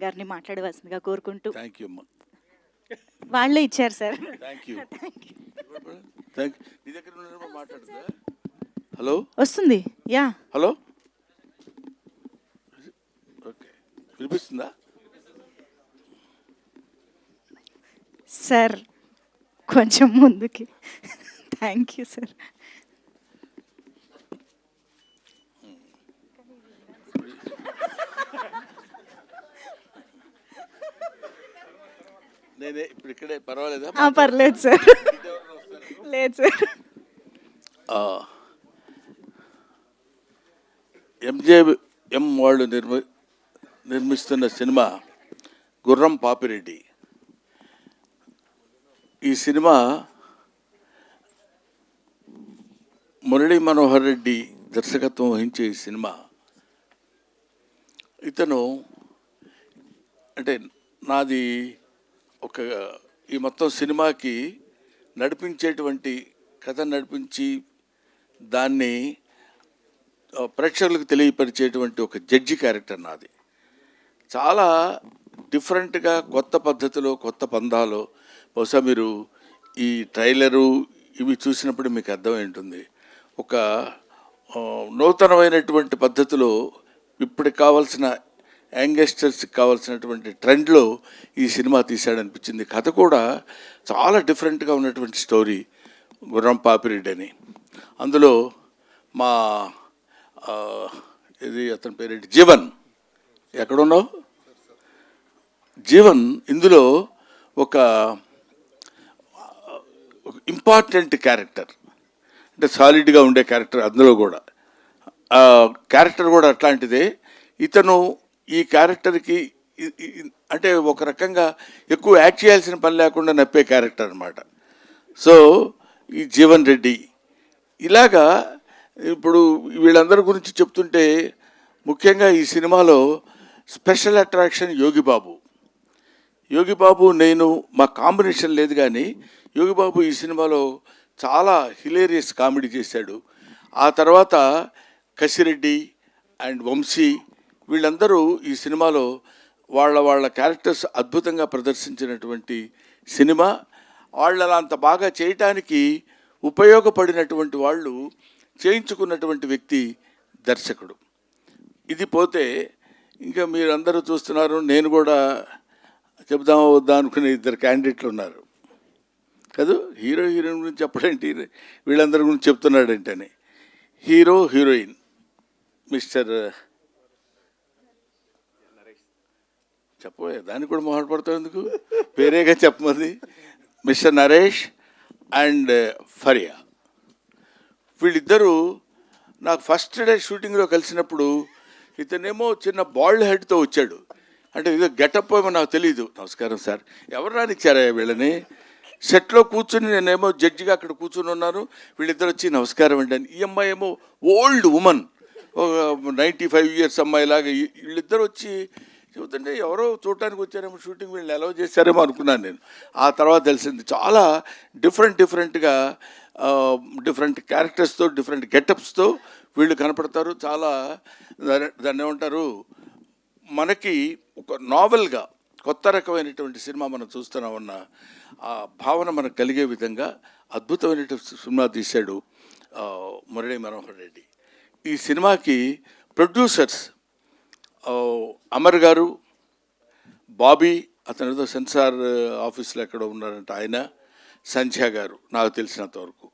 గారిని మాట్లాడవలసిందిగా కోరుకుంటూ. థ్యాంక్ యూ అమ్మా. వాళ్ళే ఇచ్చారు sir. Thank you. Thank you. నీ దగ్గర ఉన్నారమ్మా, మాట్లాడుతుందా? హలో వస్తుంది. యా హలో, ఓకే, వినిపిస్తుందా? సార్ కొంచెం ముందుకి. Thank you sir. నేనే ఇప్పుడు ఇక్కడే, పర్వాలేదా? పర్లేదు సార్. లేదు సార్. ఎంజేఎం వాళ్ళు నిర్మిస్తున్న సినిమా గుర్రం పాపిరెడ్డి. ఈ సినిమా మురళీ మనోహర్ రెడ్డి దర్శకత్వం వహించే ఈ సినిమా, ఇతను అంటే నాది ఒక ఈ మొత్తం సినిమాకి నడిపించేటువంటి కథ నడిపించి దాన్ని ప్రేక్షకులకు తెలియపరిచేటువంటి ఒక జడ్జి క్యారెక్టర్ నాది. చాలా డిఫరెంట్గా, కొత్త పద్ధతిలో, కొత్త పందాలో, బహుశా మీరు ఈ ట్రైలరు ఇవి చూసినప్పుడు మీకు అర్థమై ఉంటుంది. ఒక నూతనమైనటువంటి పద్ధతిలో ఇప్పటికి కావాల్సిన యంగస్టర్స్కి కావాల్సినటువంటి ట్రెండ్లో ఈ సినిమా తీశాడనిపించింది. కథ కూడా చాలా డిఫరెంట్గా ఉన్నటువంటి స్టోరీ, గుర్రం పాపిరెడ్డి అని. అందులో మా ఇది అతని పేరేంటి, జీవన్. ఎక్కడున్నావు జీవన్? ఇందులో ఒక ఇంపార్టెంట్ క్యారెక్టర్, అంటే సాలిడ్గా ఉండే క్యారెక్టర్. అందులో కూడా క్యారెక్టర్ కూడా అట్లాంటిదే. ఇతను ఈ క్యారెక్టర్కి అంటే ఒక రకంగా ఎక్కువ యాక్ట్ చేయాల్సిన పని లేకుండా నప్పే క్యారెక్టర్ అనమాట. సో ఈ జీవన్ రెడ్డి ఇలాగా ఇప్పుడు వీళ్ళందరి గురించి చెప్తుంటే, ముఖ్యంగా ఈ సినిమాలో స్పెషల్ అట్రాక్షన్ యోగిబాబు. యోగిబాబు నేను మా కాంబినేషన్ లేదు, కానీ యోగిబాబు ఈ సినిమాలో చాలా హిలేరియస్ కామెడీ చేశాడు. ఆ తర్వాత కసిరెడ్డి అండ్ వంశీ వీళ్ళందరూ ఈ సినిమాలో వాళ్ళ క్యారెక్టర్స్ అద్భుతంగా ప్రదర్శించినటువంటి సినిమా. వాళ్ళు అంత బాగా చేయటానికి ఉపయోగపడినటువంటి వాళ్ళు, చేయించుకున్నటువంటి వ్యక్తి దర్శకుడు. ఇది పోతే ఇంకా మీరందరూ చూస్తున్నారు, నేను కూడా చెప్దామా వద్దా అనుకునే ఇద్దరు క్యాండిడేట్లు ఉన్నారు కదా. హీరో హీరోయిన్ గురించి చెప్పడేంటి, వీళ్ళందరి గురించి చెప్తున్నాడంటని. హీరో హీరోయిన్ మిస్టర్ చెప్పబోయే దానికి కూడా మొహాటపడతావు ఎందుకు, పేరేగా చెప్పమంది. మిస్టర్ నరేష్ అండ్ ఫరియా, వీళ్ళిద్దరూ నాకు ఫస్ట్ డే షూటింగ్లో కలిసినప్పుడు, ఇతనేమో చిన్న బాల్డ్ హెడ్తో వచ్చాడు. అంటే ఇదో గెటప్ ఏమో నాకు తెలియదు. నమస్కారం సార్, ఎవరు రానిచ్చారా వీళ్ళని? సెట్లో కూర్చుని నేనేమో జడ్జిగా అక్కడ కూర్చుని ఉన్నాను, వీళ్ళిద్దరు వచ్చి నమస్కారం అండి అని. ఈ అమ్మాయి ఏమో ఓల్డ్ ఉమన్, 95 years అమ్మాయిలాగా. వీళ్ళిద్దరు వచ్చి చెబుతుంటే ఎవరో చూడటానికి వచ్చారేమో, షూటింగ్ వీళ్ళని అలౌ చేశారేమో అనుకున్నాను నేను. ఆ తర్వాత తెలిసింది చాలా డిఫరెంట్గా డిఫరెంట్ క్యారెక్టర్స్తో, డిఫరెంట్ గెటప్స్తో వీళ్ళు కనపడతారు. చాలా దాన్ని ఏమంటారు, మనకి ఒక నావెల్గా కొత్త రకమైనటువంటి సినిమా మనం చూస్తున్నామన్న ఆ భావన మనకు కలిగే విధంగా అద్భుతమైనటువంటి సినిమా తీశాడు మురళీ మనోహర్ రెడ్డి. ఈ సినిమాకి ప్రొడ్యూసర్స్ అమర్ గారు, బాబీ, అతను ఏదో సెన్సార్ ఆఫీస్లో ఎక్కడో ఉన్నారంట ఆయన, సంధ్య గారు నాకు తెలిసినంత వరకు.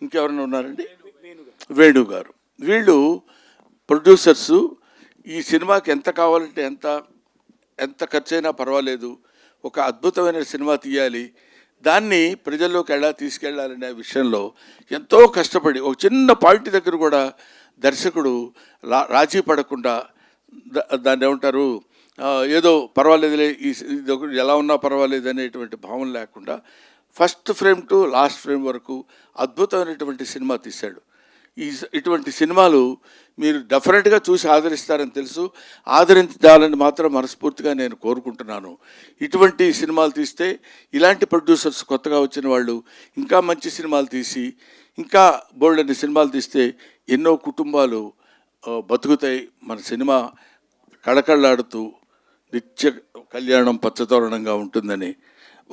ఇంకెవరైనా ఉన్నారండి? వేణు గారు. వీళ్ళు ప్రొడ్యూసర్సు. ఈ సినిమాకి ఎంత కావాలంటే ఎంత ఖర్చైనా పర్వాలేదు, ఒక అద్భుతమైన సినిమా తీయాలి, దాన్ని ప్రజల్లోకి ఎలా తీసుకెళ్ళాలనే విషయంలో ఎంతో కష్టపడి, ఒక చిన్న పాయింట్ దగ్గర కూడా దర్శకుడు రాజీ పడకుండా, దాన్ని ఏమంటారు, ఏదో పర్వాలేదులే, ఇది ఎలా ఉన్నా పర్వాలేదు అనేటువంటి భావన లేకుండా first frame to last frame వరకు అద్భుతమైనటువంటి సినిమా తీశాడు. ఇటువంటి సినిమాలు మీరు డెఫినెట్గా చూసి ఆదరిస్తారని తెలుసు. ఆదరించాలని మాత్రం మనస్ఫూర్తిగా నేను కోరుకుంటున్నాను. ఇటువంటి సినిమాలు తీస్తే, ఇలాంటి ప్రొడ్యూసర్స్ కొత్తగా వచ్చిన వాళ్ళు ఇంకా మంచి సినిమాలు తీసి, ఇంకా బోల్డన్ని సినిమాలు తీస్తే ఎన్నో కుటుంబాలు బతుకుతాయి. మన సినిమా కళకళలాడుతూ నిత్య కళ్యాణం పచ్చతోరణంగా ఉంటుందని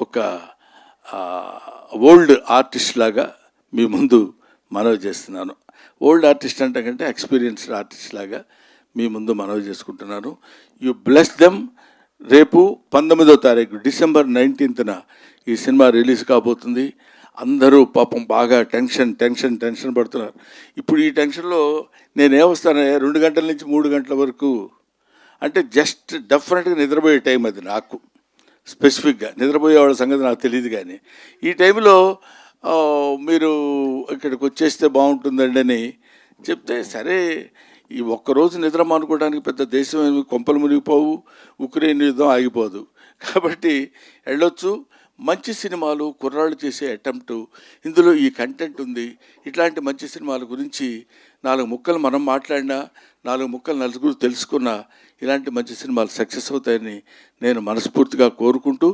ఒక ఓల్డ్ ఆర్టిస్ట్ లాగా మీ ముందు మనవి చేస్తున్నాను. ఓల్డ్ ఆర్టిస్ట్ అంటే కంటే ఎక్స్పీరియన్స్డ్ ఆర్టిస్ట్ లాగా మీ ముందు మనవి చేసుకుంటున్నాను. You bless them. రేపు 19వ తారీఖు డిసెంబర్ 19న ఈ సినిమా రిలీజ్ కాబోతుంది. అందరూ పాపం బాగా టెన్షన్ పడుతున్నారు. ఇప్పుడు ఈ టెన్షన్లో నేనేమొస్తాను 2 గంటల నుంచి 3 గంటల వరకు అంటే జస్ట్ డెఫినెట్గా నిద్రపోయే టైం అది నాకు. స్పెసిఫిక్గా నిద్రపోయే వాళ్ళ సంగతి నాకు తెలియదు. కానీ ఈ టైంలో మీరు ఇక్కడికి వచ్చేస్తే బాగుంటుందండి అని చెప్తే, సరే ఈ ఒక్కరోజు నిద్ర మానుకోవడానికి పెద్ద దేశం ఏమి కొంపలు మునిగిపోవు, ఉక్రెయిన్ యుద్ధం ఆగిపోదు. కాబట్టి వెళ్ళొచ్చు. మంచి సినిమాలు కుర్రాళ్ళు చేసే అటెంప్టు, ఇందులో ఈ కంటెంట్ ఉంది. ఇట్లాంటి మంచి సినిమాల గురించి 4 ముక్కలు మనం మాట్లాడినా, 4 ముక్కలు నలుగురు తెలుసుకున్నా ఇలాంటి మంచి సినిమాలు సక్సెస్ అవుతాయని నేను మనస్ఫూర్తిగా కోరుకుంటూ,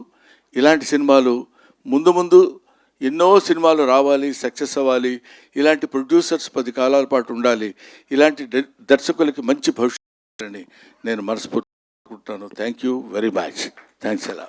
ఇలాంటి సినిమాలు ముందు ఎన్నో సినిమాలు రావాలి, సక్సెస్ అవ్వాలి. ఇలాంటి ప్రొడ్యూసర్స్ 10 కాలాల పాటు ఉండాలి. ఇలాంటి దర్శకులకి మంచి భవిష్యత్తు అని నేను మనస్ఫూర్తిగా కోరుకుంటున్నాను. Thank you very much. Thanks ఎలా.